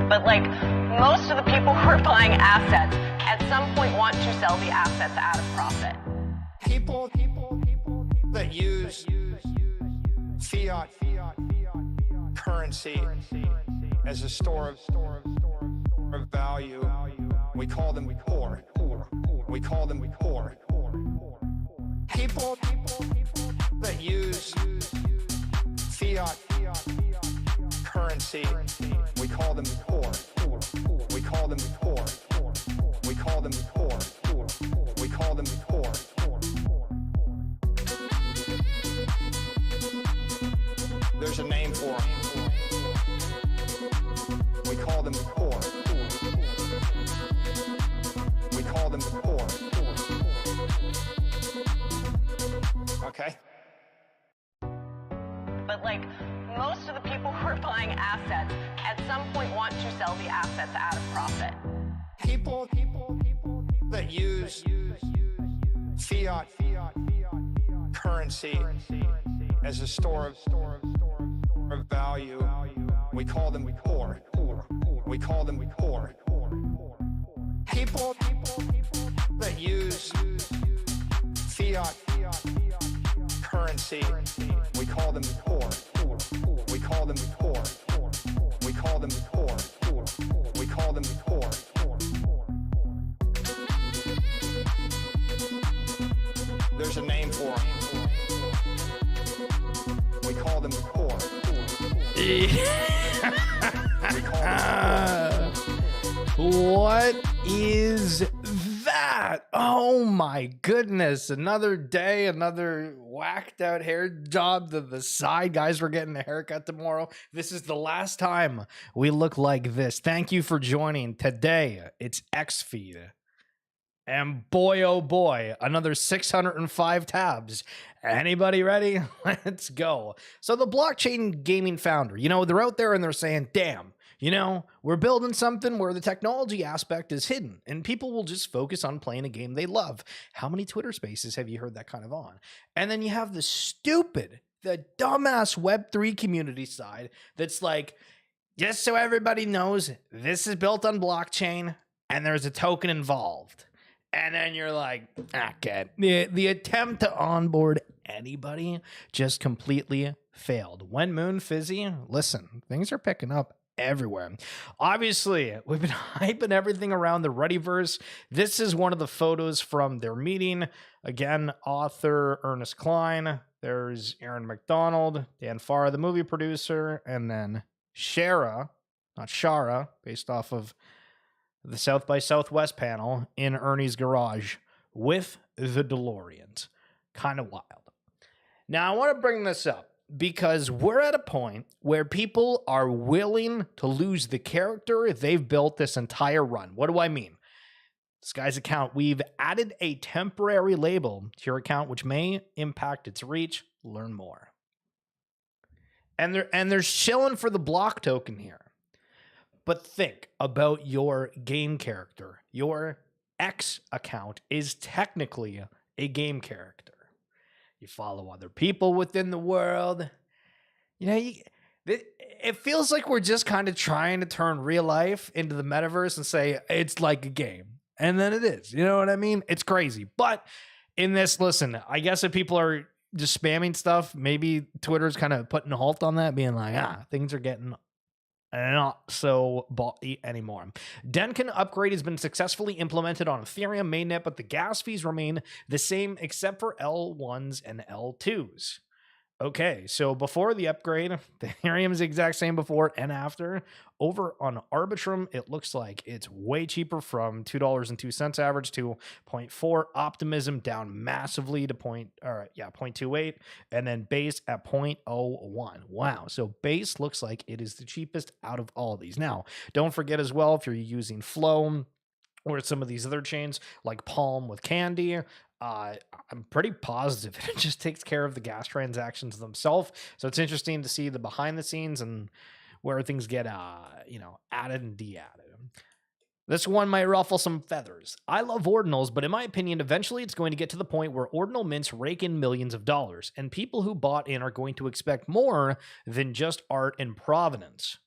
But like most of the people who are buying assets at some point want to sell the assets at a profit. People that use fiat currency as a store of value, we call them poor. We call them poor. People that use fiat currency, we call them poor. We call them poor. We call them poor. We call them poor. There's a name for them. We call them poor. We call them poor. Okay? But like most of the people who are buying assets at some point want to sell the assets at a profit. People that use fiat currency as a store of value, we call them poor. We call them poor. People that use fiat currency, we call them poor. We call them poor. We call them poor. We call them poor. There's a name for them. We call them poor. What is that? Oh my goodness. Another day, another whacked out hair job to the side. Guys, we're getting a haircut tomorrow. This is the last time we look like this. Thank you for joining. Today, it's XFeed. And boy, oh boy, another 605 tabs. Anybody ready? Let's go. So the blockchain gaming founder, they're out there and they're saying, damn, we're building something where the technology aspect is hidden and people will just focus on playing a game they love. How many Twitter spaces have you heard that kind of on? And then you have the dumbass Web3 community side that's like, just so everybody knows, this is built on blockchain and there's a token involved. And then you're like, okay. The attempt to onboard anybody just completely failed. When Moon Fizzy, listen, things are picking up everywhere. Obviously, we've been hyping everything around the Readyverse. This is one of the photos from their meeting. Again, author Ernest Klein. There's Aaron McDonald, Dan Farr, the movie producer, and then Shara, not Shara, based off of the South by Southwest panel in Ernie's garage with the DeLoreans. Kind of wild. Now, I want to bring this up because we're at a point where people are willing to lose the character they've built this entire run. What do I mean? This guy's account, we've added a temporary label to your account, which may impact its reach. Learn more. And they're shilling for the block token here. But think about your game character. Your X account is technically a game character. You follow other people within the world. It feels like we're just kind of trying to turn real life into the metaverse and say it's like a game. And then it is. You know what I mean? It's crazy. But in this, listen, I guess if people are just spamming stuff, maybe Twitter's kind of putting a halt on that, being like, things are getting not so ballsy anymore. Denkin upgrade has been successfully implemented on Ethereum mainnet, but the gas fees remain the same except for L1s and L2s. Okay, so before the upgrade, the Ethereum is the exact same before and after. Over on Arbitrum, it looks like it's way cheaper from $2.02 average to 0.4. Optimism down massively to 0.28, and then Base at 0.01. Wow, so Base looks like it is the cheapest out of all of these. Now, don't forget as well, if you're using Flow or some of these other chains like Palm with Candy, I'm pretty positive it just takes care of the gas transactions themselves. So it's interesting to see the behind the scenes and where things get, added and de-added. This one might ruffle some feathers. I love ordinals, but in my opinion, eventually it's going to get to the point where ordinal mints rake in millions of dollars, and people who bought in are going to expect more than just art and provenance.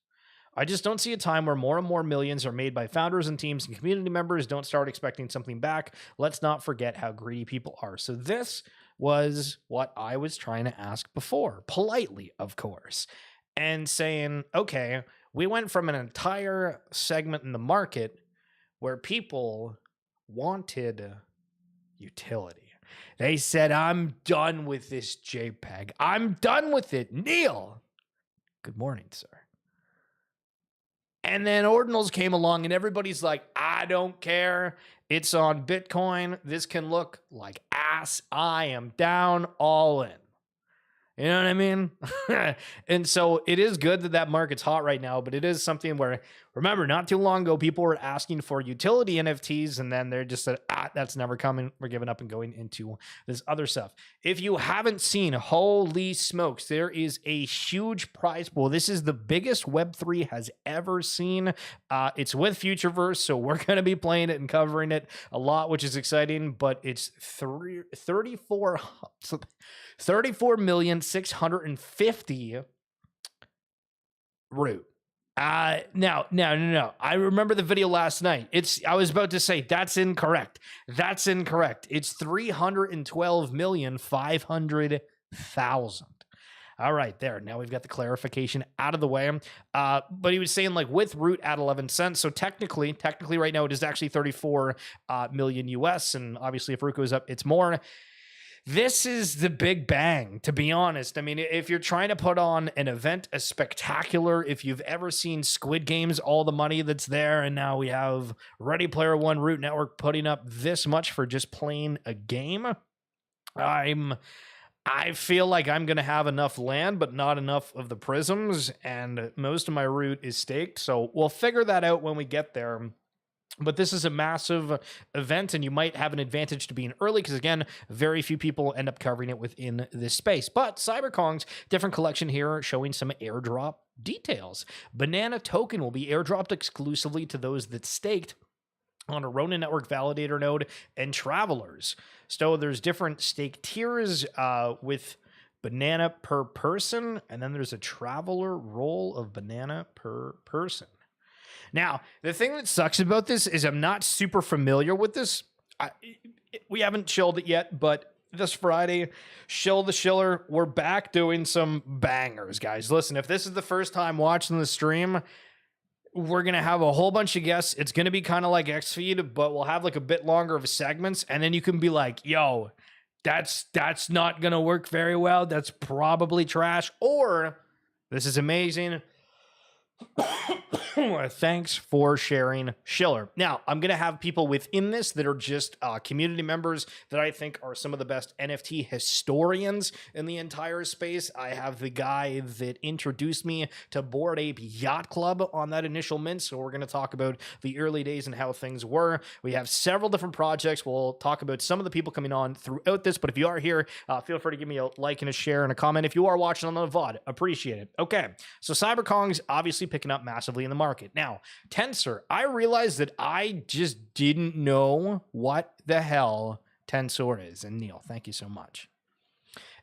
I just don't see a time where more and more millions are made by founders and teams and community members. Don't start expecting something back. Let's not forget how greedy people are. So this was what I was trying to ask before, politely, of course, and saying, okay, we went from an entire segment in the market where people wanted utility. They said, I'm done with this JPEG. I'm done with it. Neil, good morning, sir. And then ordinals came along and everybody's like, I don't care. It's on Bitcoin. This can look like ass. I am down all in. You know what I mean? And so it is good that that market's hot right now, but it is something where, remember, not too long ago, people were asking for utility NFTs, and then they're just said, that's never coming. We're giving up and going into this other stuff. If you haven't seen, holy smokes, there is a huge prize pool. This is the biggest Web3 has ever seen. It's with Futureverse, so we're going to be playing it and covering it a lot, which is exciting, but it's 34,650,000 root. No. I remember the video last night. I was about to say that's incorrect. That's incorrect. It's 312,500,000. All right, there. Now we've got the clarification out of the way. But he was saying like with root at 11 cents. So technically right now it is actually 34 million US. And obviously if root goes up, it's more. This is the big bang, to be honest. I mean, if you're trying to put on an event, a spectacular, if you've ever seen Squid Games, all the money that's there, and now we have Ready Player One Root Network putting up this much for just playing a game, I feel like I'm going to have enough land, but not enough of the prisms, and most of my root is staked, so we'll figure that out when we get there. But this is a massive event, and you might have an advantage to being early because, again, very few people end up covering it within this space. But CyberKong's different collection here showing some airdrop details. Banana token will be airdropped exclusively to those that staked on a Ronin Network validator node and travelers. So there's different stake tiers with banana per person, and then there's a traveler roll of banana per person. Now, the thing that sucks about this is I'm not super familiar with this. We haven't shilled it yet, but this Friday, Shill the Shiller, we're back doing some bangers, guys. Listen, if this is the first time watching the stream, we're going to have a whole bunch of guests. It's going to be kind of like Xfeed, but we'll have like a bit longer of segments, and then you can be like, yo, that's not going to work very well. That's probably trash. Or, this is amazing. Thanks for sharing, Schiller. Now, I'm going to have people within this that are just community members that I think are some of the best NFT historians in the entire space. I have the guy that introduced me to Bored Ape Yacht Club on that initial mint, so we're going to talk about the early days and how things were. We have several different projects. We'll talk about some of the people coming on throughout this, but if you are here, feel free to give me a like and a share and a comment. If you are watching on the VOD, appreciate it. Okay, so CyberKong's obviously picking up massively in the market. Now, Tensor, I realized that I just didn't know what the hell Tensor is. And Neil, thank you so much.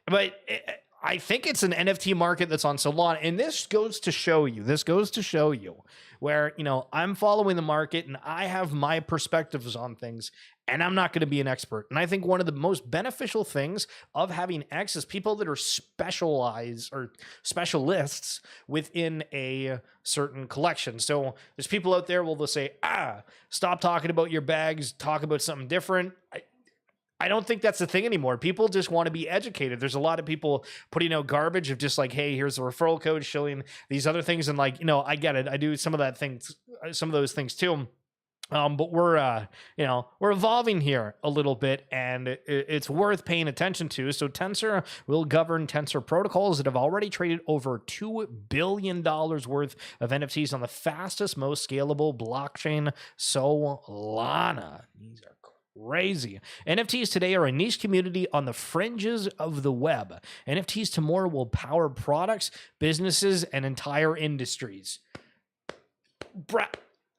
But I think it's an NFT market that's on Solana. And this goes to show you where, you know, I'm following the market and I have my perspectives on things, and I'm not going to be an expert. And I think one of the most beneficial things of having X is people that are specialized or specialists within a certain collection. So there's people out there will say, stop talking about your bags, talk about something different. I don't think that's the thing anymore. People just want to be educated. There's a lot of people putting out garbage of just like, hey, here's the referral code showing these other things. And like, you know, I get it. I do some of those things too. But we're evolving here a little bit, and it's worth paying attention to. So Tensor will govern Tensor protocols that have already traded over $2 billion worth of NFTs on the fastest, most scalable blockchain, Solana. These are crazy. NFTs today are a niche community on the fringes of the web. NFTs tomorrow will power products, businesses, and entire industries.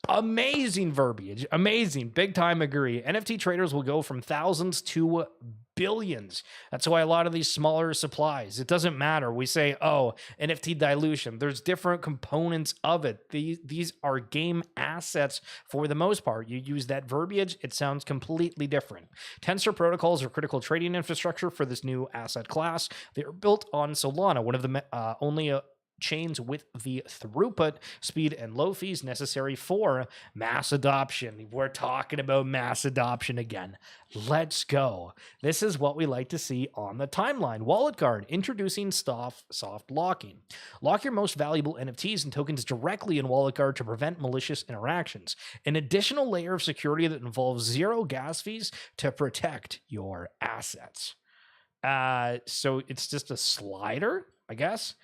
Amazing verbiage. Amazing. Big time agree. NFT traders will go from thousands to billions. That's why a lot of these smaller supplies, it doesn't matter. We say, oh, NFT dilution. There's different components of it. These are game assets for the most part. You use that verbiage, it sounds completely different. Tensor protocols are critical trading infrastructure for this new asset class. They are built on Solana, one of the only chains with the throughput, speed, and low fees necessary for mass adoption. We're talking about mass adoption again. Let's go. This is what we like to see on the timeline. Wallet Guard, introducing soft locking. Lock your most valuable NFTs and tokens directly in Wallet Guard to prevent malicious interactions. An additional layer of security that involves zero gas fees to protect your assets. So it's just a slider, I guess.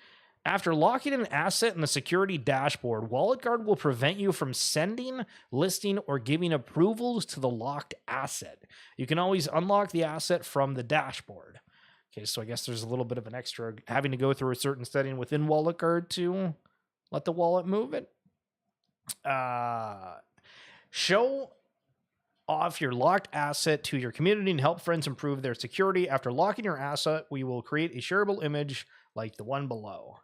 After locking an asset in the security dashboard, Wallet Guard will prevent you from sending, listing, or giving approvals to the locked asset. You can always unlock the asset from the dashboard. Okay, so I guess there's a little bit of an extra having to go through a certain setting within Wallet Guard to let the wallet move it. Show off your locked asset to your community and help friends improve their security. After locking your asset, we will create a shareable image like the one below.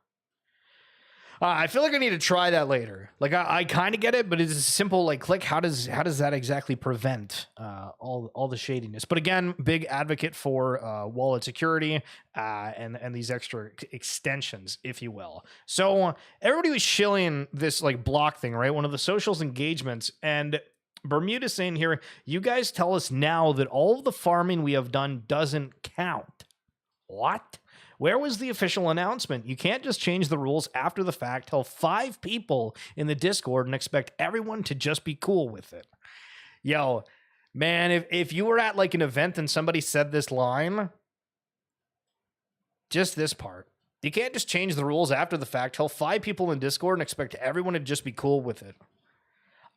I feel like I need to try that later. Like I kind of get it, but it's a simple like click. How does that exactly prevent all the shadiness? But again, big advocate for wallet security and these extra extensions, if you will. So everybody was shilling this like block thing, right? One of the socials engagements, and Bermuda saying here, you guys tell us now that all of the farming we have done doesn't count. What? Where was the official announcement? You can't just change the rules after the fact, tell 5 people in the Discord and expect everyone to just be cool with it. Yo, man, if you were at like an event and somebody said this line, just this part. You can't just change the rules after the fact, tell 5 people in Discord and expect everyone to just be cool with it.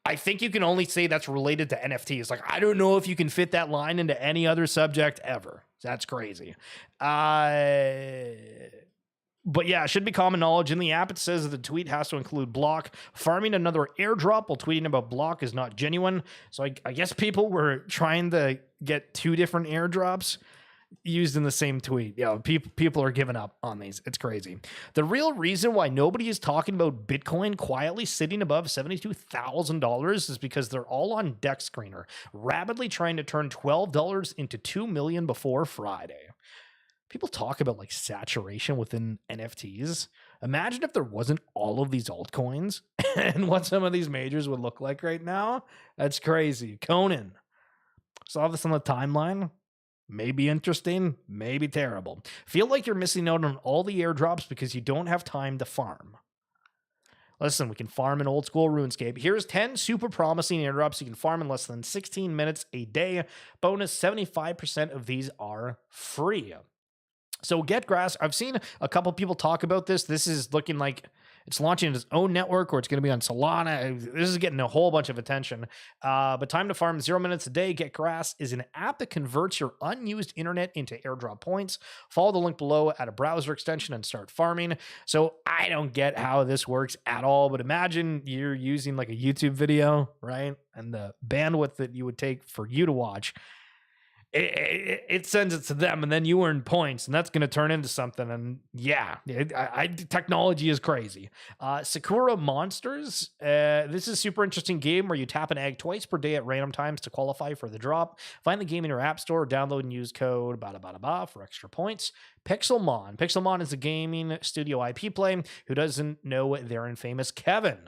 I think you can only say that's related to NFTs. Like, I don't know if you can fit that line into any other subject ever. That's crazy. But yeah, it should be common knowledge. In the app, it says that the tweet has to include block. Farming another airdrop while tweeting about block is not genuine. So I guess people were trying to get 2 different airdrops used in the same tweet. Yeah, people are giving up on these. It's crazy. The real reason why nobody is talking about Bitcoin quietly sitting above $72,000 is because they're all on Deck Screener, rapidly trying to turn $12 into $2 million before Friday. People talk about like saturation within NFTs. Imagine if there wasn't all of these altcoins and what some of these majors would look like right now. That's crazy. Conan. Saw this on the timeline. Maybe interesting, maybe terrible. Feel like you're missing out on all the airdrops because you don't have time to farm. Listen, we can farm in old school RuneScape. Here's 10 super promising airdrops you can farm in less than 16 minutes a day. Bonus, 75% of these are free. So Get Grass, I've seen a couple people talk about this. This is looking like it's launching its own network, or it's going to be on Solana. This is getting a whole bunch of attention. But time to farm 0 minutes a day. Get Grass is an app that converts your unused internet into airdrop points. Follow the link below, add a browser extension, and start farming. So I don't get how this works at all, but imagine you're using like a YouTube video, right? And the bandwidth that you would take for you to watch. It sends it to them, and then you earn points, and that's going to turn into something. And yeah, technology is crazy. Sakura Monsters. This is a super interesting game where you tap an egg twice per day at random times to qualify for the drop. Find the game in your app store, download and use code for extra points. Pixelmon. Pixelmon is a gaming studio IP play. Who doesn't know their infamous Kevin?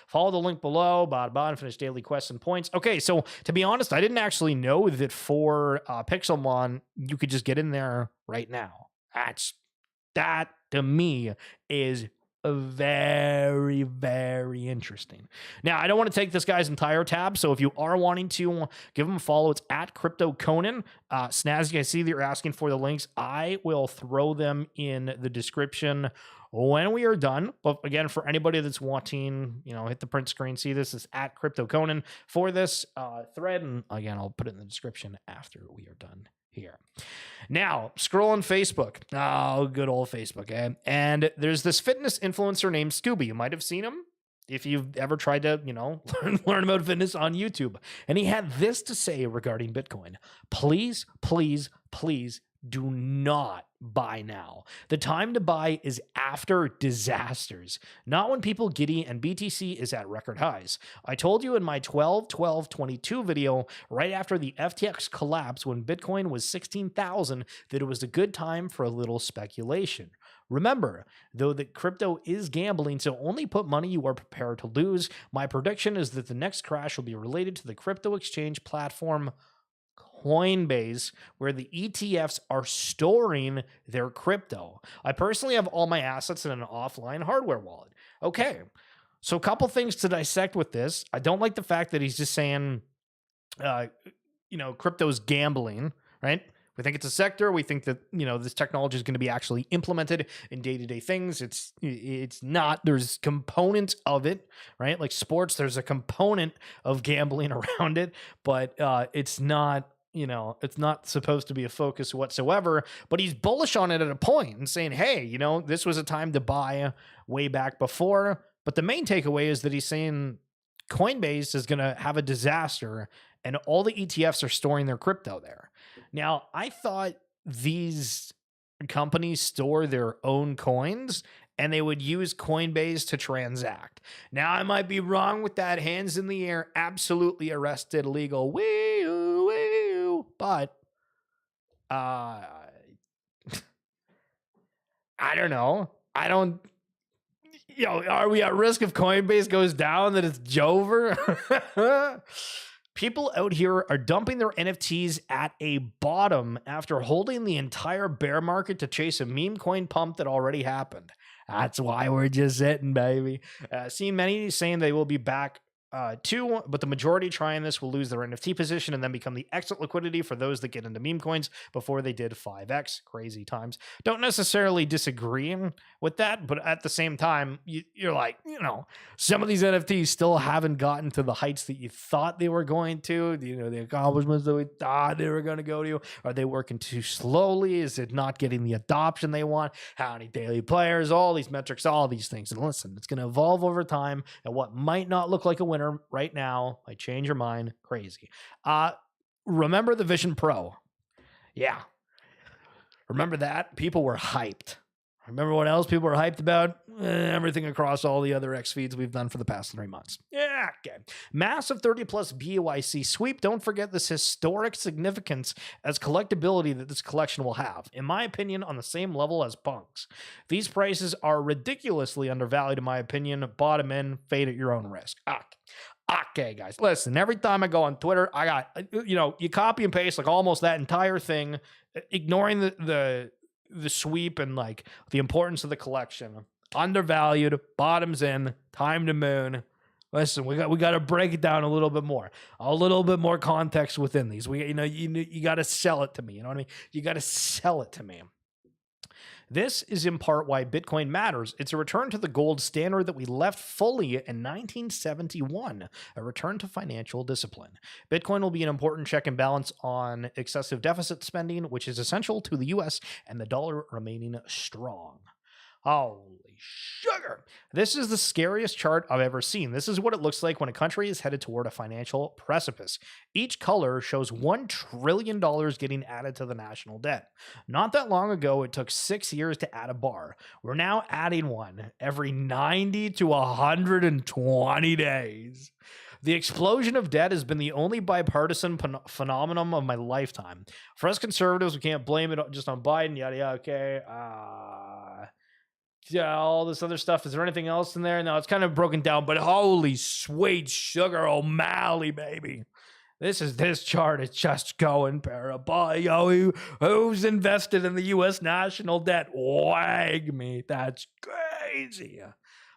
Follow the link below, and finish daily quests and points. Okay, so to be honest, I didn't actually know that for Pixelmon, you could just get in there right now. That to me is very, very interesting. Now, I don't want to take this guy's entire tab, so if you are wanting to give him a follow, it's at Cryptoconan. Snazzy, I see that you're asking for the links. I will throw them in the description when we are done. But again, for anybody that's wanting, hit the print screen, see this is at Cryptoconan for this thread. And again, I'll put it in the description after we are done here. Now, scroll on Facebook. Oh, good old Facebook. And there's this fitness influencer named Scooby. You might have seen him. if you've ever tried to, learn about fitness on YouTube. And he had this to say regarding Bitcoin. Please, please, please do not buy now. The time to buy is after disasters, not when people giddy and BTC is at record highs. I told you in my 12-12-22 video right after the FTX collapse when Bitcoin was 16,000 that it was a good time for a little speculation. Remember, though, that crypto is gambling, so only put money you are prepared to lose. My prediction is that the next crash will be related to the crypto exchange platform Coinbase, where the ETFs are storing their crypto. I personally have all my assets in an offline hardware wallet. Okay, so a couple things to dissect with this. I don't like the fact that he's just saying, crypto's gambling, right? We think it's a sector. We think that, this technology is going to be actually implemented in day-to-day things. It's not. There's components of it, right? Like sports, there's a component of gambling around it, but it's not, it's not supposed to be a focus whatsoever. But he's bullish on it at a point and saying, hey, this was a time to buy way back before. But the main takeaway is that he's saying Coinbase is going to have a disaster and all the ETFs are storing their crypto there. Now, I thought these companies store their own coins and they would use Coinbase to transact. Now, I might be wrong with that. Hands in the air, absolutely arrested, legal, woo, but I don't know. Are we at risk if Coinbase goes down that it's Jover? People out here are dumping their NFTs at a bottom after holding the entire bear market to chase a meme coin pump that already happened. That's why we're just sitting, baby. Seen many saying they will be back too, but the majority trying this will lose their NFT position and then become the exit liquidity for those that get into meme coins before they did 5x. Crazy times. Don't necessarily disagree with that, but at the same time, you're like, some of these NFTs still haven't gotten to the heights that you thought they were going to, the accomplishments that we thought they were going to go to. Are they working too slowly? Is it not getting the adoption they want? How many daily players? All these metrics, all these things. And listen, it's going to evolve over time, and what might not look like a winner right now might change your mind. Crazy. Remember the Vision Pro? Yeah. Remember that? People were hyped. Remember what else people were hyped about? Everything across all the other X feeds we've done for the past 3 months. Yeah, okay. Massive 30-plus BUIC sweep. Don't forget this historic significance as collectability that this collection will have. In my opinion, on the same level as Punk's. These prices are ridiculously undervalued, in my opinion. Bottom in, fade at your own risk. Okay, guys. Listen, every time I go on Twitter, I got, you copy and paste like almost that entire thing, ignoring the sweep and like the importance of the collection. Undervalued, bottoms in, time to moon. Listen, we got to break it down a little bit more context within these. You got to sell it to me. You know what I mean? You got to sell it to me. This is in part why Bitcoin matters. It's a return to the gold standard that we left fully in 1971, a return to financial discipline. Bitcoin will be an important check and balance on excessive deficit spending, which is essential to the US and the dollar remaining strong. Holy sugar. This is the scariest chart I've ever seen. This is what it looks like when a country is headed toward a financial precipice. Each color shows $1 trillion getting added to the national debt. Not that long ago, it took 6 years to add a bar. We're now adding one every 90 to 120 days. The explosion of debt has been the only bipartisan phenomenon of my lifetime. For us conservatives, we can't blame it just on Biden, yada, yada, okay. Yeah, all this other stuff. Is there anything else in there? No, it's kind of broken down, but holy sweet sugar O'Malley, baby. This chart is just going parabolic. Yo, who's invested in the U.S. national debt? Wag me. That's crazy.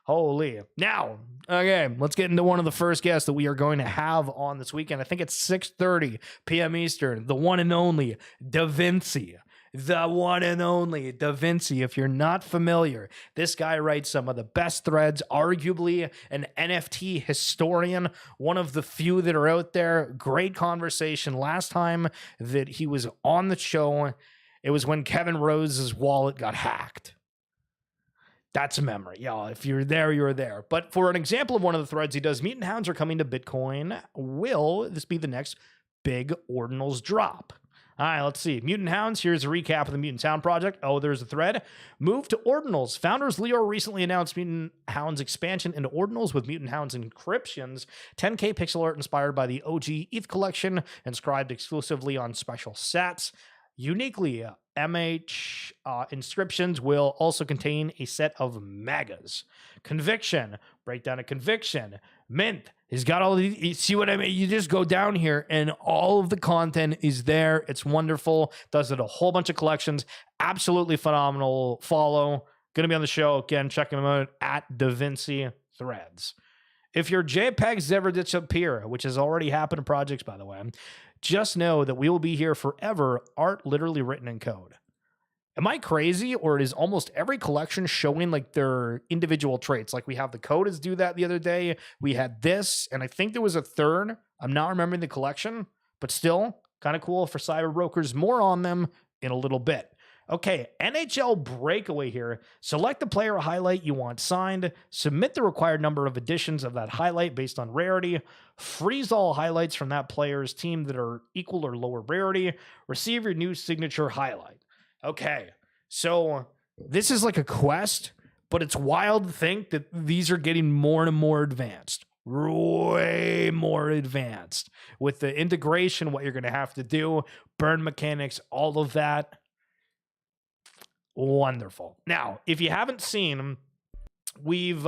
Holy. Now, okay, let's get into one of the first guests that we are going to have on this weekend. I think it's 6:30 p.m. Eastern. The one and only Da Vinci. The one and only Da Vinci. If you're not familiar, this guy writes some of the best threads, arguably an NFT historian, one of the few that are out there. Great conversation. Last time that he was on the show, it was when Kevin Rose's wallet got hacked. That's a memory. Yeah, if you're there, you're there. But for an example of one of the threads he does, mutant hounds are coming to Bitcoin. Will this be the next big ordinals drop? All right, let's see. Mutant Hounds, here's a recap of the Mutant Hound project. Oh, there's a thread. Move to Ordinals. Founders Leo recently announced Mutant Hounds expansion into Ordinals with Mutant Hounds encryptions. 10K pixel art inspired by the OG ETH collection, inscribed exclusively on special sets. Uniquely, MH inscriptions will also contain a set of megas. Conviction, breakdown of Conviction. Mint, he's got all these. You see what I mean? You just go down here and all of the content is there. It's wonderful. Does it a whole bunch of collections. Absolutely phenomenal. Follow. Going to be on the show. Again, check him out at Da Vinci Threads. If your JPEGs ever disappear, which has already happened to projects, by the way, just know that we will be here forever, art literally written in code. Am I crazy, or is almost every collection showing like their individual traits? Like we have the Codas do that the other day. We had this, and I think there was a third. I'm not remembering the collection, but still kind of cool for cyber brokers. More on them in a little bit. Okay, NHL breakaway here. Select the player highlight you want signed. Submit the required number of editions of that highlight based on rarity. Freeze all highlights from that player's team that are equal or lower rarity. Receive your new signature highlight. Okay, so this is like a quest, but it's wild to think that these are getting more and more advanced. Way more advanced. With the integration, what you're going to have to do, burn mechanics, all of that. Wonderful. Now, if you haven't seen, we've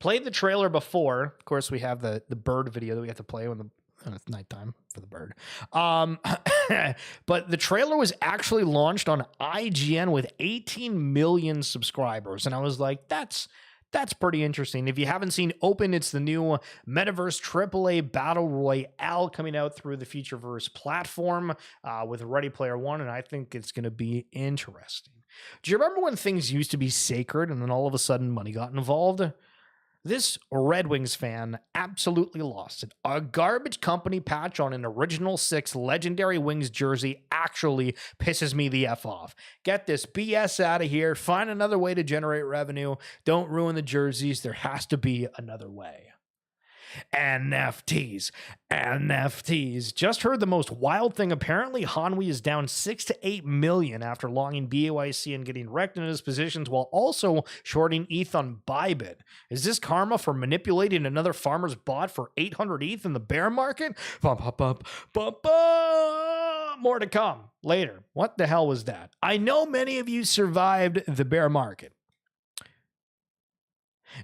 played the trailer before. Of course, we have the bird video that we have to play when it's nighttime for the bird. But the trailer was actually launched on IGN with 18 million subscribers. And I was like, that's pretty interesting. If you haven't seen Open, it's the new Metaverse AAA Battle Royale coming out through the Futureverse platform with Ready Player One, and I think it's going to be interesting. Do you remember when things used to be sacred and then all of a sudden money got involved? This Red Wings fan absolutely lost it. A garbage company patch on an Original 6 Legendary Wings jersey actually pisses me the F off. Get this BS out of here. Find another way to generate revenue. Don't ruin the jerseys. There has to be another way. NFTs. Just heard the most wild thing. Apparently, Hanwi is down 6 to 8 million after longing BAYC and getting wrecked in his positions while also shorting ETH on Bybit. Is this karma for manipulating another farmer's bot for 800 ETH in the bear market? More to come later. What the hell was that? I know many of you survived the bear market.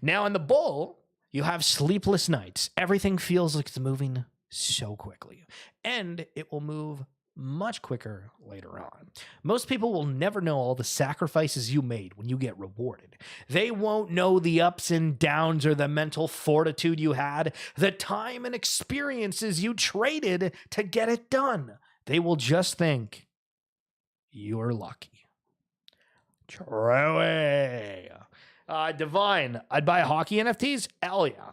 Now in the bull, you have sleepless nights. Everything feels like it's moving so quickly. And it will move much quicker later on. Most people will never know all the sacrifices you made when you get rewarded. They won't know the ups and downs or the mental fortitude you had, the time and experiences you traded to get it done. They will just think you're lucky. True. Divine, I'd buy hockey NFTs? Hell yeah.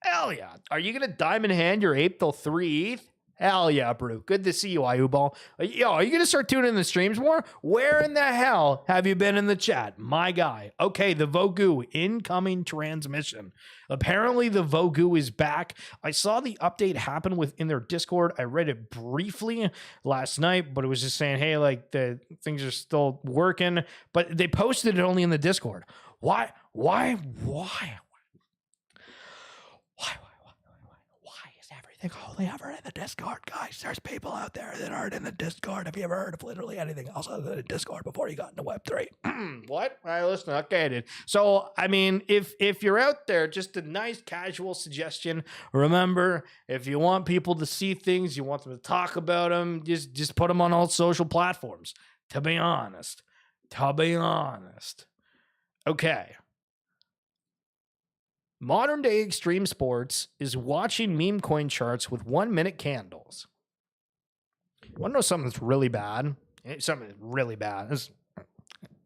Hell yeah. Are you going to diamond hand your ape till 3 ETH? Hell yeah, bro. Good to see you, Ayubal. Yo, are you going to start tuning in the streams more? Where in the hell have you been in the chat? My guy. Okay, the Vogu incoming transmission. Apparently the Vogu is back. I saw the update happen within their Discord. I read it briefly last night, but it was just saying, hey, like the things are still working, but they posted it only in the Discord. Why is everything only ever in the Discord, guys? There's people out there that aren't in the Discord. Have you ever heard of literally anything else other than Discord before you got into Web3? What? All right, listen. Okay, dude. So, I mean, if you're out there, just a nice casual suggestion. Remember, if you want people to see things, you want them to talk about them, just put them on all social platforms. To be honest. Okay. Modern day extreme sports is watching meme coin charts with 1 minute candles. You want to know something that's really bad? Something that's really bad. This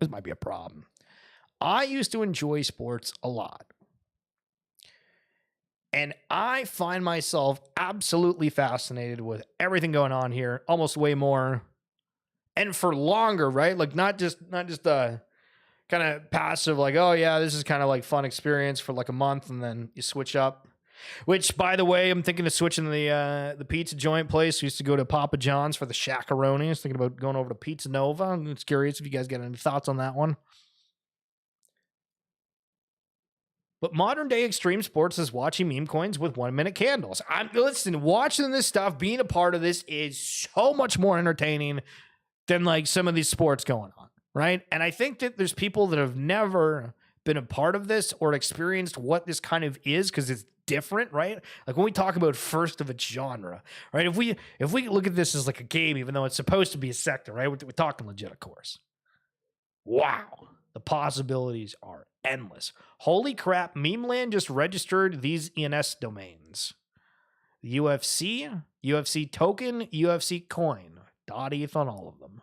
might be a problem. I used to enjoy sports a lot. And I find myself absolutely fascinated with everything going on here, almost way more. And for longer, right? Like not just kind of passive, like, oh yeah, this is kind of like fun experience for like a month, and then you switch up. Which, by the way, I'm thinking of switching the pizza joint place. We used to go to Papa John's for the Shaq-a-roni. I was thinking about going over to Pizza Nova. I'm just curious if you guys got any thoughts on that one. But modern day extreme sports is watching meme coins with 1 minute candles. Listen, watching this stuff, being a part of this is so much more entertaining than like some of these sports going on, right? And I think that there's people that have never been a part of this or experienced what this kind of is, because it's different, right? Like when we talk about first of its genre, right? If we look at this as like a game, even though it's supposed to be a sector, right? We're talking legit, of course. Wow, the possibilities are endless. Holy crap, Memeland just registered these ENS domains. UFC, UFC token, UFC coin. .eth on all of them.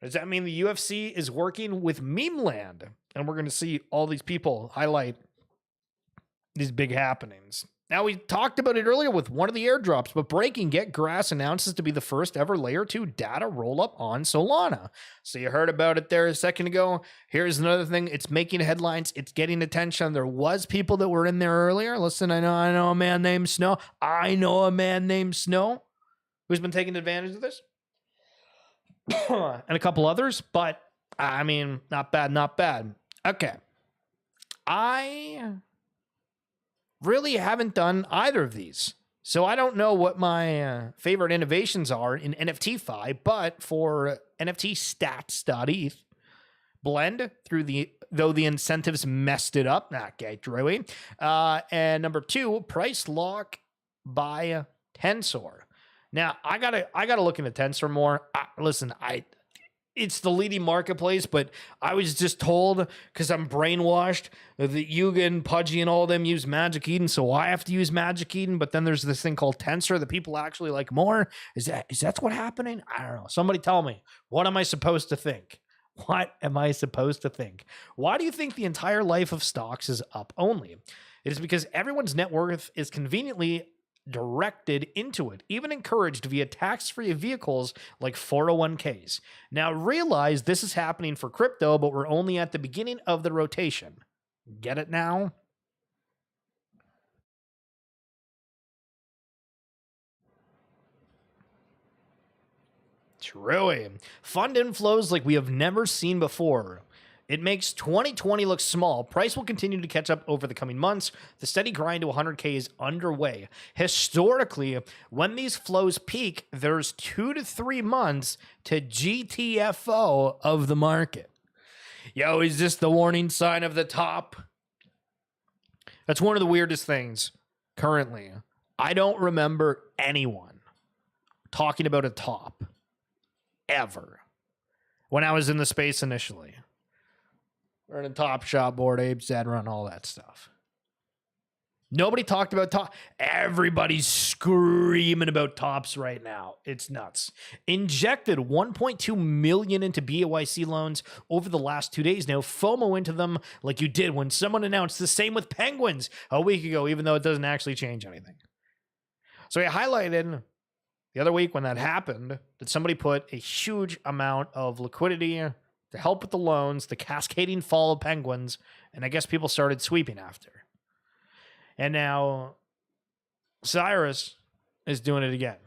Does that mean the UFC is working with Memeland? And we're going to see all these people highlight these big happenings. Now, we talked about it earlier with one of the airdrops, but breaking, Get Grass announces to be the first ever layer 2 data rollup on Solana. So you heard about it there a second ago. Here's another thing. It's making headlines. It's getting attention. There was people that were in there earlier. Listen, I know a man named Snow. Who's been taking advantage of this. And a couple others, but I mean, not bad. Okay. I really haven't done either of these. So I don't know what my favorite innovations are in NFTFi, but for NFTstats.eth, blend through though the incentives messed it up. Okay, Drewy. And number 2, price lock by Tensor. Now I gotta look into Tensor more. Listen, it's the leading marketplace, but I was just told, because I'm brainwashed, that Yuga and Pudgy and all of them use Magic Eden, so I have to use Magic Eden. But then there's this thing called Tensor that people actually like more. Is that what's happening? I don't know. Somebody tell me. What am I supposed to think? What am I supposed to think? Why do you think the entire life of stocks is up only? It is because everyone's net worth is conveniently directed into it, even encouraged via tax-free vehicles like 401ks. Now realize this is happening for crypto, but we're only at the beginning of the rotation. Get it now? Truly. Fund inflows like we have never seen before. It makes 2020 look small. Price will continue to catch up over the coming months. The steady grind to 100K is underway. Historically, when these flows peak, there's 2 to 3 months to GTFO of the market. Yo, is this the warning sign of the top? That's one of the weirdest things currently. I don't remember anyone talking about a top ever when I was in the space initially. We're in a Top Shop, Bored Apes, Zed Run, all that stuff. Nobody talked about top. Everybody's screaming about tops right now. It's nuts. Injected 1.2 million into BAYC loans over the last 2 days now. FOMO into them like you did when someone announced the same with penguins a week ago, even though it doesn't actually change anything. So I highlighted the other week when that happened that somebody put a huge amount of liquidity to help with the loans, the cascading fall of penguins, and I guess people started sweeping after. And now Cyrus is doing it again.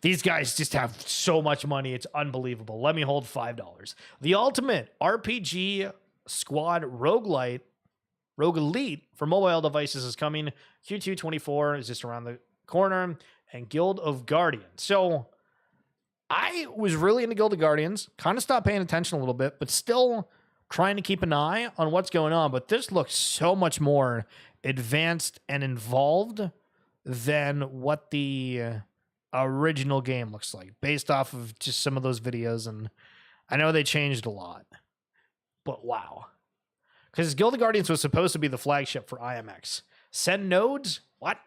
These guys just have so much money. It's unbelievable. Let me hold $5. The ultimate RPG squad rogue elite for mobile devices is coming. Q2 24 is just around the corner. And Guild of Guardians. So I was really into Guild of Guardians, kind of stopped paying attention a little bit, but still trying to keep an eye on what's going on. But this looks so much more advanced and involved than what the original game looks like, based off of just some of those videos. And I know they changed a lot, but wow. Because Guild of Guardians was supposed to be the flagship for IMX. Send nodes? What?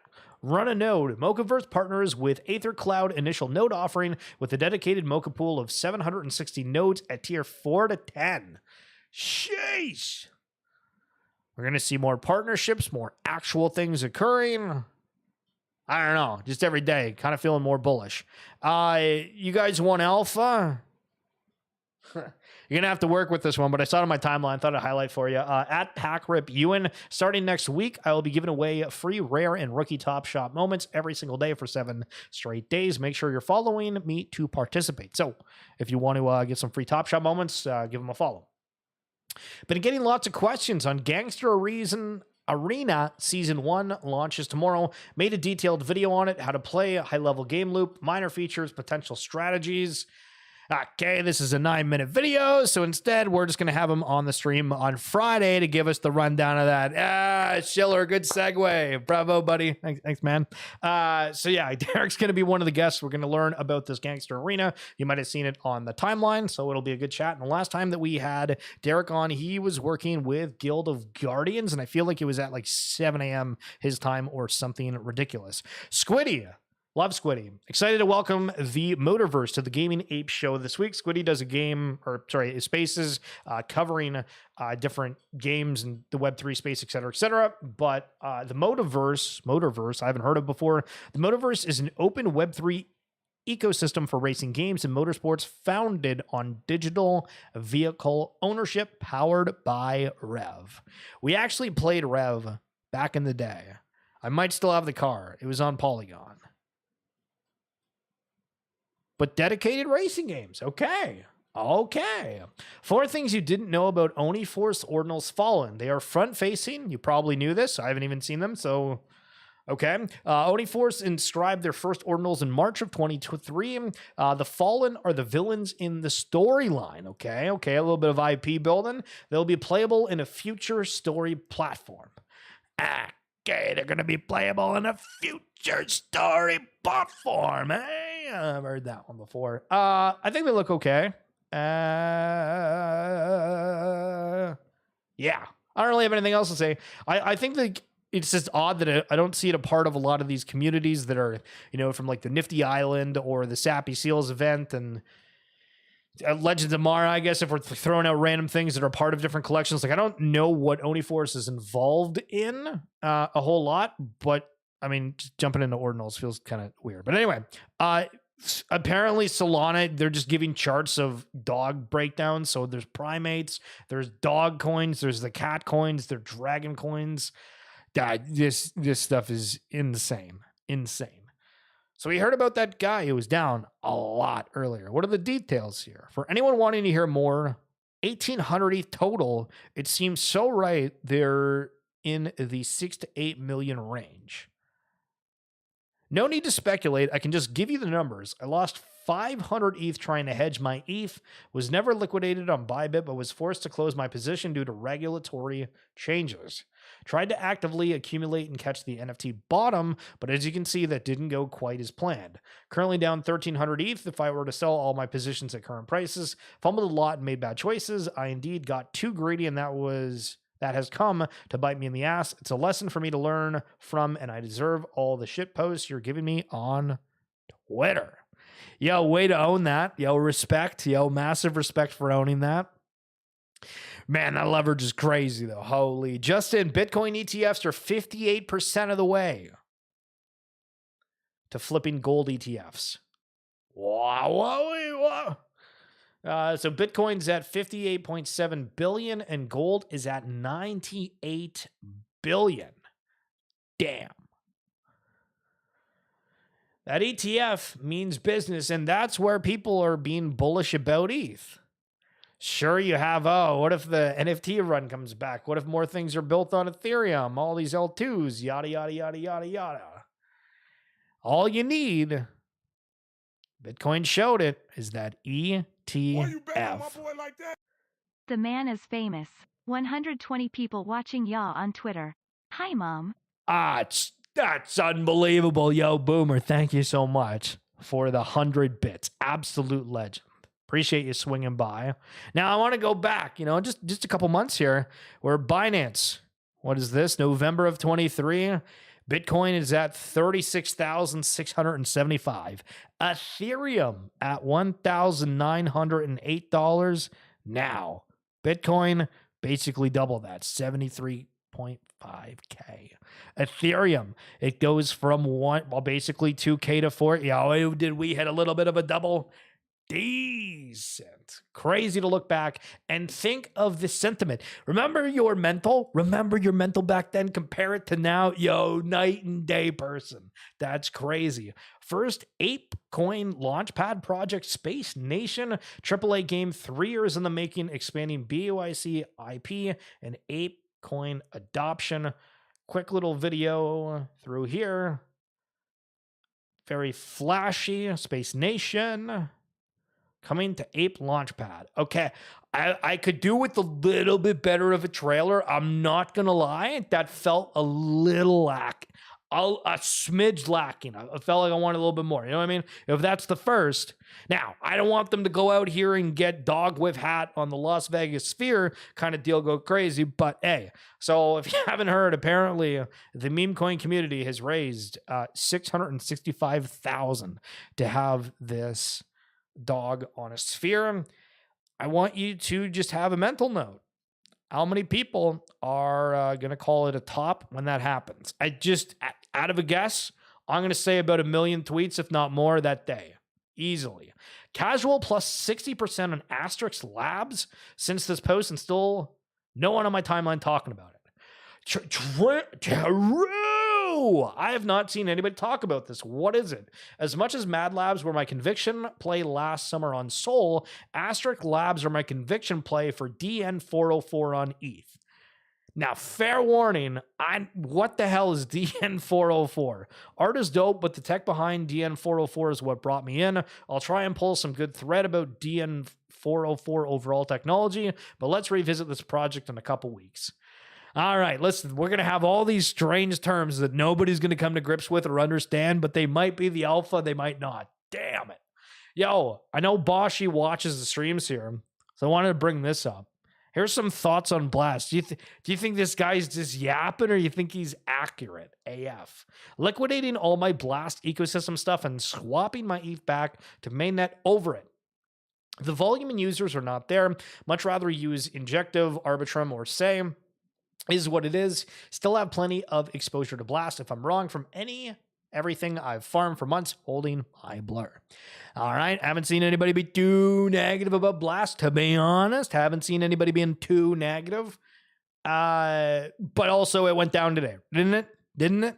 Run a node. Mochaverse partners with Aether Cloud initial node offering with a dedicated Mocha pool of 760 nodes at tier 4 to 10. Sheesh. We're going to see more partnerships, more actual things occurring. I don't know. Just every day. Kind of feeling more bullish. You guys want alpha? You're going to have to work with this one, but I saw it on my timeline. Thought I'd highlight for you. At Packrip Ewan, starting next week, I will be giving away free rare and rookie Top Shot moments every single day for 7 straight days. Make sure you're following me to participate. So if you want to get some free Top Shot moments, give them a follow. Been getting lots of questions on Gangster Arena Season 1 launches tomorrow. Made a detailed video on it, how to play, a high-level game loop, minor features, potential strategies. Okay, this is a 9-minute video, so instead we're just going to have him on the stream on Friday to give us the rundown of that. Schiller, good segue. Bravo, buddy. Thanks, man. So yeah, Derek's going to be one of the guests. We're going to learn about this Gangster Arena. You might have seen it on the timeline, so it'll be a good chat. And the last time that we had Derek on, he was working with Guild of Guardians, and I feel like it was at like 7 a.m. his time or something ridiculous. Squiddy. Love Squiddy. Excited to welcome the Motorverse to the Gaming Ape Show this week. Squiddy does a spaces covering different games and the Web3 space, et cetera, et cetera. But the Motorverse, I haven't heard of before. The Motorverse is an open Web3 ecosystem for racing games and motorsports founded on digital vehicle ownership powered by Rev. We actually played Rev back in the day. I might still have the car. It was on Polygon. But dedicated racing games. Okay. 4 things you didn't know about Oni Force Ordinals Fallen. They are front-facing. You probably knew this. I haven't even seen them, so... Okay. Oni Force inscribed their first Ordinals in March of 2023. The Fallen are the villains in the storyline. Okay. A little bit of IP building. They'll be playable in a future story platform. Okay, they're going to be playable in a future story platform. Hey, I've heard that one before. I think they look okay. Yeah, I don't really have anything else to say. I think that it's just odd that I don't see it a part of a lot of these communities that are, from like the Nifty Island or the Sappy Seals event and Legends of Mara, I guess, if we're throwing out random things that are part of different collections. Like, I don't know what Oni Force is involved in a whole lot, but I mean, just jumping into Ordinals feels kind of weird. But anyway, apparently Solana, they're just giving charts of dog breakdowns. So there's primates, there's dog coins, there's the cat coins, there's dragon coins. This stuff is insane. So we heard about that guy who was down a lot earlier. What are the details here? For anyone wanting to hear more, 1,800 ETH total. It seems so right. They're in the 6 to 8 million range. No need to speculate. I can just give you the numbers. I lost 500 ETH trying to hedge my ETH, was never liquidated on Bybit, but was forced to close my position due to regulatory changes. Tried to actively accumulate and catch the NFT bottom, but as you can see, that didn't go quite as planned. Currently down 1,300 ETH. If I were to sell all my positions at current prices, fumbled a lot and made bad choices. I indeed got too greedy, and that has come to bite me in the ass. It's a lesson for me to learn from, and I deserve all the shit posts you're giving me on Twitter. Yo, way to own that. Yo, respect. Yo, massive respect for owning that. Man, that leverage is crazy, though. Holy. Justin, Bitcoin ETFs are 58% of the way to flipping gold ETFs. Wow. So Bitcoin's at 58.7 billion and gold is at 98 billion. Damn. That ETF means business, and that's where people are being bullish about ETH. Sure, you have, what if the NFT run comes back? What if more things are built on Ethereum? All these L2s, yada, yada, yada, yada, yada. All you need, Bitcoin showed it, is that ETF. Why you betting on my boy like that? The man is famous. 120 people watching ya on Twitter. Hi, Mom. That's unbelievable. Yo, Boomer, thank you so much for the 100 bits. Absolute legend. Appreciate you swinging by. Now, I want to go back, just a couple months here where Binance, what is this, November of 23? Bitcoin is at 36,675. Ethereum at $1,908 now. Bitcoin basically double that, 73.5K. Ethereum, it goes from basically 2K to 4. Did we hit a little bit of a double? decent. Crazy to look back and think of the sentiment. Remember your mental back then, compare it to now. Yo, night and day person. That's crazy. First ape coin launchpad project, Space Nation, AAA game, 3 years in the making, expanding BUIC IP and ape coin adoption. Quick little video through here. Very flashy. Space Nation coming to Ape Launchpad. Okay, I could do with a little bit better of a trailer. I'm not going to lie. That felt a little a smidge lacking. I felt like I wanted a little bit more. You know what I mean? If that's the first. Now, I don't want them to go out here and get dog whiff hat on the Las Vegas Sphere kind of deal, go crazy. But hey, so if you haven't heard, apparently the meme coin community has raised $665,000 to have this dog on a sphere. I want you to just have a mental note. How many people are going to call it a top when that happens? I just, out of a guess, I'm going to say about 1 million tweets, if not more, that day. Easily. Casual plus 60% on Asterisk Labs since this post, and still no one on my timeline talking about it. True. I have not seen anybody talk about this. What is it? As much as Mad Labs were my conviction play last summer on Sol, Asterisk Labs are my conviction play for DN404 on ETH. Now, fair warning, what the hell is DN404? Art is dope, but the tech behind DN404 is what brought me in. I'll try and pull some good thread about DN404 overall technology, but let's revisit this project in a couple weeks. All right, listen, we're going to have all these strange terms that nobody's going to come to grips with or understand, but they might be the alpha, they might not. Damn it. Yo, I know Boshi watches the streams here, so I wanted to bring this up. Here's some thoughts on Blast. Do you think this guy's just yapping, or you think he's accurate AF? Liquidating all my Blast ecosystem stuff and swapping my ETH back to mainnet over it. The volume and users are not there. Much rather use Injective, Arbitrum, or Say. Is what it is. Still have plenty of exposure to Blast. If I'm wrong from everything I've farmed for months, holding my blur. All right. Haven't seen anybody be too negative about Blast, to be honest. Haven't seen anybody being too negative. But also it went down today. Didn't it?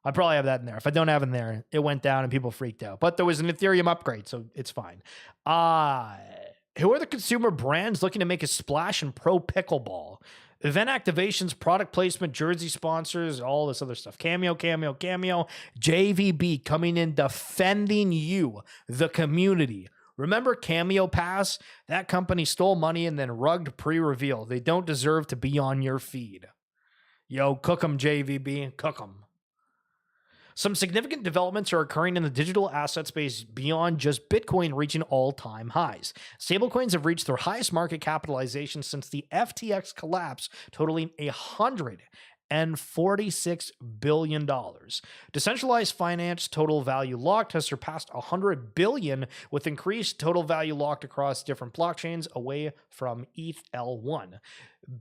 I probably have that in there. If I don't have it in there, it went down and people freaked out. But there was an Ethereum upgrade, so it's fine. Who are the consumer brands looking to make a splash in pro pickleball? Event activations, product placement, jersey sponsors, all this other stuff. Cameo. JVB coming in defending you, the community. Remember Cameo Pass? That company stole money and then rugged pre-reveal. They don't deserve to be on your feed. Yo, cook 'em, JVB. Cook 'em. Some significant developments are occurring in the digital asset space beyond just Bitcoin reaching all-time highs. Stablecoins have reached their highest market capitalization since the FTX collapse, totaling $146 billion. Decentralized finance total value locked has surpassed $100 billion, with increased total value locked across different blockchains away from ETH L1.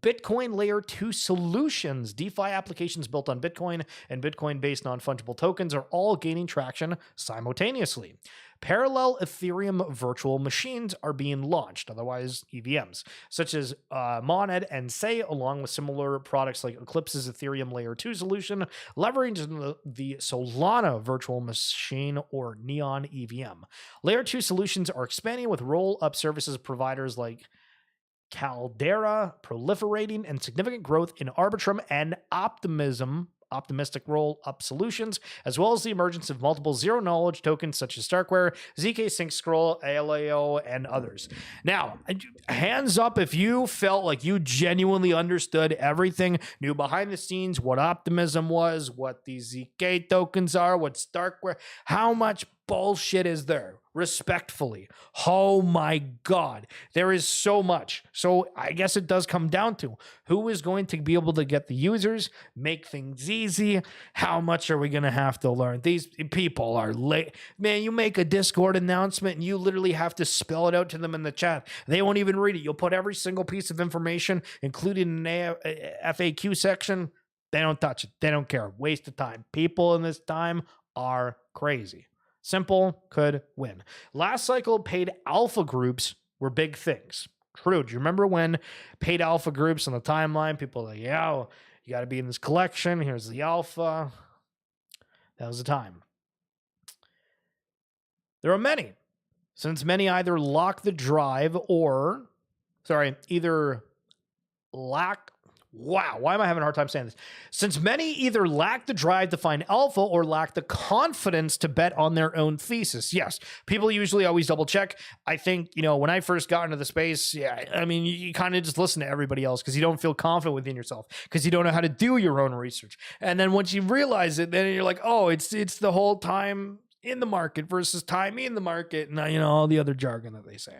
Bitcoin Layer 2 solutions, DeFi applications built on Bitcoin and Bitcoin-based non-fungible tokens are all gaining traction simultaneously. Parallel Ethereum virtual machines are being launched, otherwise EVMs, such as Monad and Say, along with similar products like Eclipse's Ethereum Layer 2 solution, leveraging the Solana virtual machine or Neon EVM. Layer 2 solutions are expanding with roll-up services providers like Caldera proliferating, and significant growth in Arbitrum and optimistic roll-up solutions, as well as the emergence of multiple zero-knowledge tokens such as Starkware, ZK Sync Scroll, ALAO, and others. Now, hands up if you felt like you genuinely understood everything, knew behind the scenes what optimism was, what these ZK tokens are, what Starkware, how much bullshit is there? Respectfully. Oh my God. There is so much. So I guess it does come down to who is going to be able to get the users, make things easy. How much are we going to have to learn? These people are late. Man, you make a Discord announcement and you literally have to spell it out to them in the chat. They won't even read it. You'll put every single piece of information, including an FAQ section. They don't touch it. They don't care. Waste of time. People in this time are crazy. Simple could win. Last cycle, paid alpha groups were big things. True. Do you remember when paid alpha groups on the timeline, people were like, yeah, well, you got to be in this collection. Here's the alpha. That was the time. There are many, since many either lock the drive or, either lack. Wow, why am I having a hard time saying this? Since many either lack the drive to find alpha or lack the confidence to bet on their own thesis. Yes, people usually always double check. I think, when I first got into the space, you kind of just listen to everybody else because you don't feel confident within yourself because you don't know how to do your own research. And then once you realize it, then you're like, oh, it's the whole time in the market versus time in the market and, all the other jargon that they say.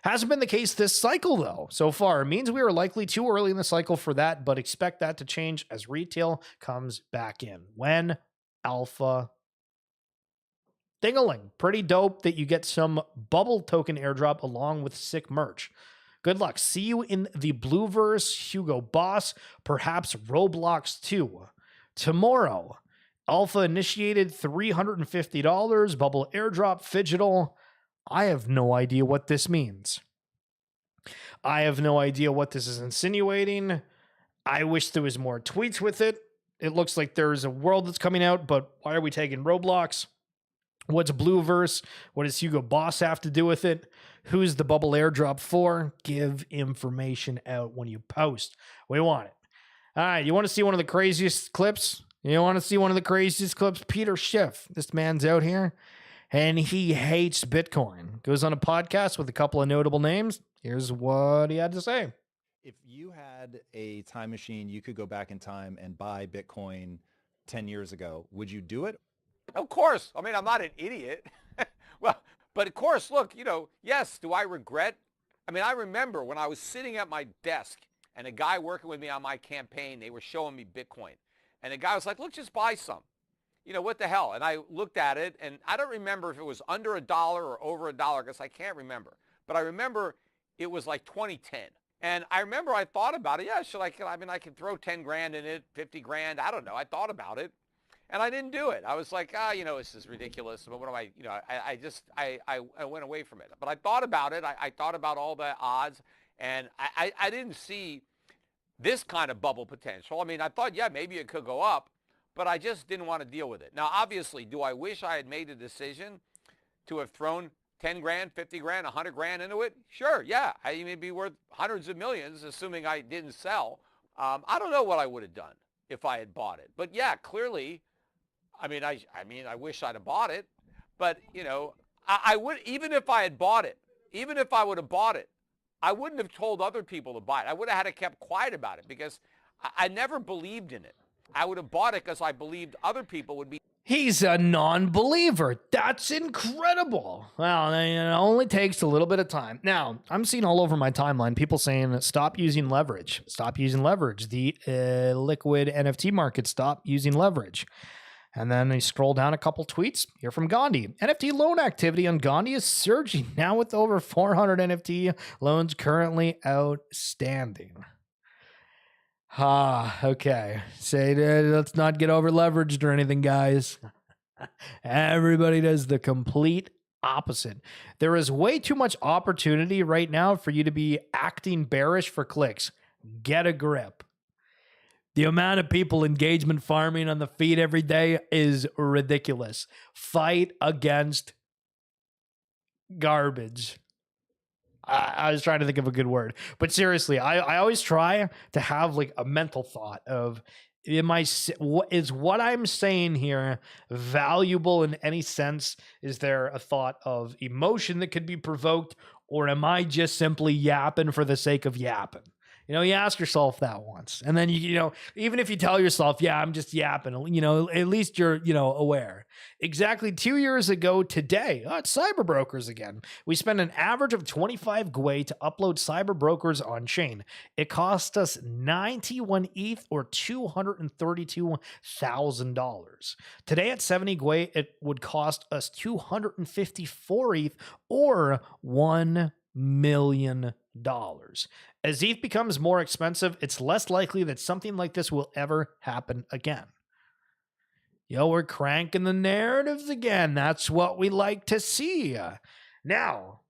Hasn't been the case this cycle, though, so far. It means we are likely too early in the cycle for that, but expect that to change as retail comes back in. When alpha ding-a-ling. Pretty dope that you get some bubble token airdrop along with sick merch. Good luck. See you in the Blueverse, Hugo Boss, perhaps Roblox 2. Tomorrow, alpha initiated $350, bubble airdrop, Phygital. I have no idea what this means. I have no idea what this is insinuating. I wish there was more tweets with it. It looks like there's a world that's coming out, but why are we taking Roblox? What's Blueverse? What does Hugo Boss have to do with it? Who's the bubble airdrop for? Give information out when you post. We want it. All right, you want to see one of the craziest clips? Peter Schiff. This man's out here. And he hates Bitcoin. Goes on a podcast with a couple of notable names. Here's what he had to say. If you had a time machine, you could go back in time and buy Bitcoin 10 years ago. Would you do it? Of course. I'm not an idiot. Well, but of course, look, yes, do I regret? I remember when I was sitting at my desk and a guy working with me on my campaign, they were showing me Bitcoin. And the guy was like, look, just buy some. What the hell? And I looked at it, and I don't remember if it was under $1 or over $1, because I can't remember. But I remember it was like 2010. And I remember I thought about it. Yeah, I can throw 10 grand in it, 50 grand. I don't know. I thought about it, and I didn't do it. I was like, this is ridiculous. But what am I went away from it. But I thought about it. I thought about all the odds, and I didn't see this kind of bubble potential. I thought, yeah, maybe it could go up. But I just didn't want to deal with it. Now, obviously, do I wish I had made a decision to have thrown 10 grand, 50 grand, 100 grand into it? Sure, yeah. It'd be worth hundreds of millions, assuming I didn't sell. I don't know what I would have done if I had bought it. But yeah, clearly, I wish I'd have bought it. But, I would, even if I had bought it, even if I would have bought it, I wouldn't have told other people to buy it. I would have had to kept quiet about it because I never believed in it. I would have bought it because I believed other people would be. He's a non-believer. That's incredible. Well, it only takes a little bit of time. Now, I'm seeing all over my timeline people saying, stop using leverage. Stop using leverage. The liquid NFT market, stop using leverage. And then I scroll down a couple tweets here from Gandhi. NFT loan activity on Gandhi is surging now with over 400 NFT loans currently outstanding. Okay. Let's not get over leveraged or anything, guys. Everybody does the complete opposite. There is way too much opportunity right now for you to be acting bearish for clicks. Get a grip. The amount of people engagement farming on the feed every day is ridiculous. Fight against garbage. I was trying to think of a good word, but seriously, I always try to have like a mental thought of, is what I'm saying here valuable in any sense? Is there a thought of emotion that could be provoked, or am I just simply yapping for the sake of yapping? You ask yourself that once. And then, even if you tell yourself, yeah, I'm just yapping, at least you're, aware. Exactly 2 years ago today, it's cyber brokers again. We spent an average of 25 gwei to upload cyber brokers on chain. It cost us 91 ETH or $232,000. Today at 70 gwei, it would cost us 254 ETH or $1 million. As ETH becomes more expensive, it's less likely that something like this will ever happen again. Yo, we're cranking the narratives again. That's what we like to see. Now,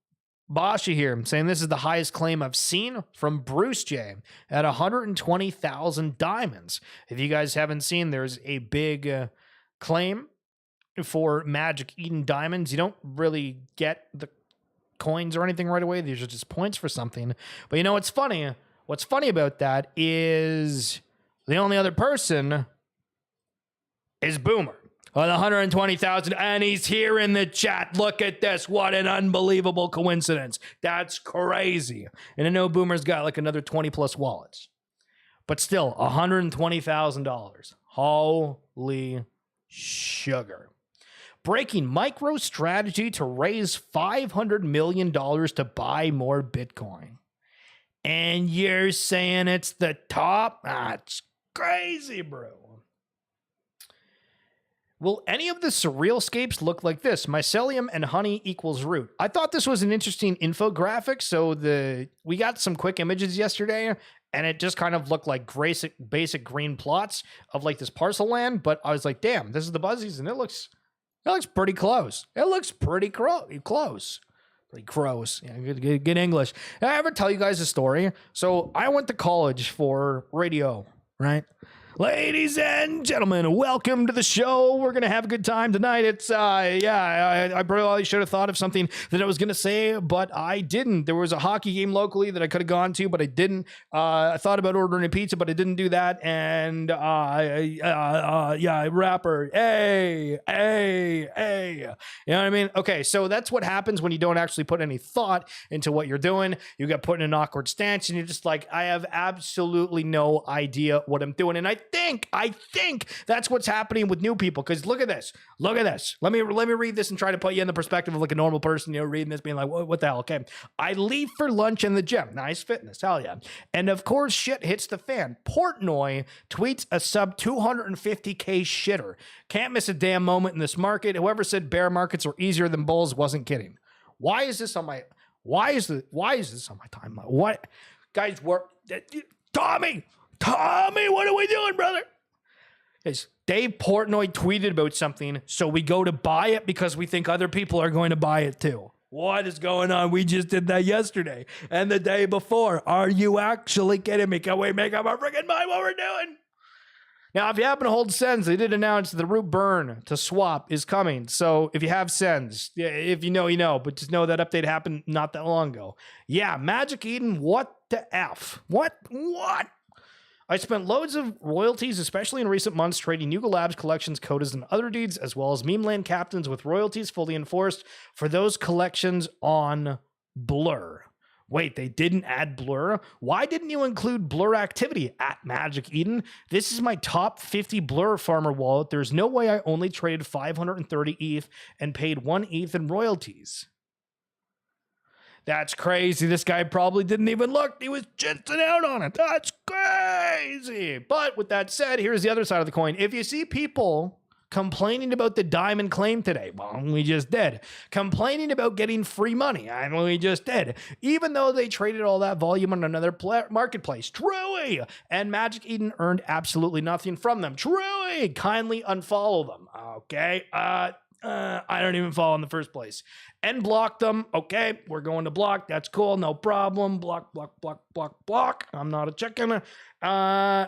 Basha here, I'm saying this is the highest claim I've seen from Bruce J at 120,000 diamonds. If you guys haven't seen, there's a big claim for Magic Eden diamonds. You don't really get the coins or anything right away. These are just points for something. But you know what's funny? What's funny about that is the only other person is Boomer on 120,000, and he's here in the chat. Look at this. What an unbelievable coincidence. That's crazy. And I know Boomer's got like another 20 plus wallets. But still, $120,000. Holy sugar. Breaking MicroStrategy to raise $500 million to buy more Bitcoin. And you're saying it's the top? That's crazy, bro. Will any of the surreal scapes look like this? Mycelium and honey equals root. I thought this was an interesting infographic. So we got some quick images yesterday, and it just kind of looked like basic green plots of like this parcel land. But I was like, damn, this is the Buzzies, and it looks pretty close. It looks pretty close. Pretty gross. Yeah, good English. Did I ever tell you guys a story? So I went to college for radio, right? Ladies and gentlemen, welcome to the show. We're going to have a good time tonight. It's, I probably should have thought of something that I was going to say, but I didn't. There was a hockey game locally that I could have gone to, but I didn't. I thought about ordering a pizza, but I didn't do that. And, rapper, hey. You know what I mean? Okay, so that's what happens when you don't actually put any thought into what you're doing. You get put in an awkward stance, and you're just like, I have absolutely no idea what I'm doing. And I think that's what's happening with new people. Because look at this. Let me read this and try to put you in the perspective of like a normal person, you know, reading this, being like, what the hell? Okay. I leave for lunch in the gym. Nice fitness. Hell yeah. And of course, shit hits the fan. Portnoy tweets a sub 250K shitter. Can't miss a damn moment in this market. Whoever said bear markets are easier than bulls wasn't kidding. Why is this on my timeline? What guys Tommy, what are we doing, brother? Is Dave Portnoy tweeted about something, so we go to buy it because we think other people are going to buy it too. What is going on? We just did that yesterday and the day before. Are you actually kidding me? Can we make up our freaking mind what we're doing? Now, if you happen to hold Sens, they did announce the root burn to swap is coming. So if you have Sens, if you know, you know, but just know that update happened not that long ago. Yeah, Magic Eden, what the F? What? I spent loads of royalties, especially in recent months, trading Yuga Labs collections, codas, and other deeds, as well as meme land captains with royalties fully enforced for those collections on Blur. Wait, they didn't add Blur? Why didn't you include Blur activity at Magic Eden? This is my top 50 Blur farmer wallet. There's no way I only traded 530 ETH and paid 1 ETH in royalties. That's crazy. This guy probably didn't even look. He was jizzing out on it. That's crazy. But with that said, here's the other side of the coin. If you see people complaining about the diamond claim today, well, we just did. Complaining about getting free money, and we just did. Even though they traded all that volume on another marketplace. Truly. And Magic Eden earned absolutely nothing from them. Truly. Kindly unfollow them. Okay. I don't even follow in the first place. And block them. Okay, we're going to block. That's cool. No problem. Block. I'm not a chicken.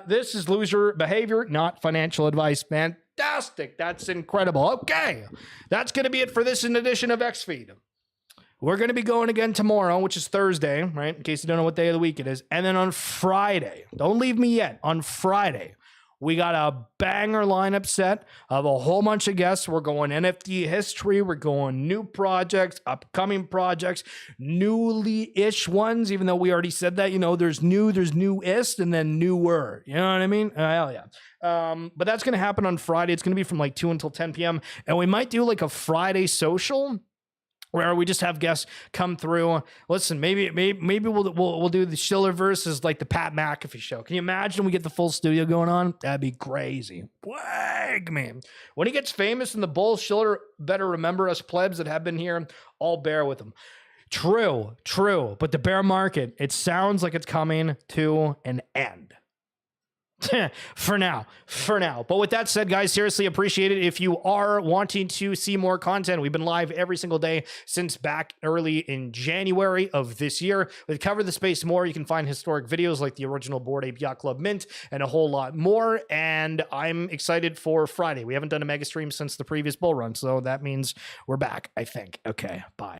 This is loser behavior, not financial advice. Fantastic. That's incredible. Okay, that's going to be it for this edition of XFeed. We're going to be going again tomorrow, which is Thursday, right? In case you don't know what day of the week it is. And then on Friday, don't leave me yet. On Friday, we got a banger lineup set of a whole bunch of guests. We're going NFT history. We're going new projects, upcoming projects, newly-ish ones, even though we already said that. You know, there's new-ist, and then newer. You know what I mean? Hell yeah. But that's going to happen on Friday. It's going to be from like 2 until 10 p.m. And we might do like a Friday social where we just have guests come through. Listen, maybe we'll do the Schiller versus like the Pat McAfee show. Can you imagine we get the full studio going on? That'd be crazy. Wag, man. When he gets famous in the Bulls, Schiller better remember us plebs that have been here. I'll bear with him. True. But the bear market, it sounds like it's coming to an end. for now. But with that said, guys, seriously appreciate it. If you are wanting to see more content, we've been live every single day since back early in January of this year. We've covered the space more. You can find historic videos like the original Bored Ape Yacht Club Mint and a whole lot more. And I'm excited for Friday. We haven't done a mega stream since the previous bull run, so that means we're back, I think. Okay, bye.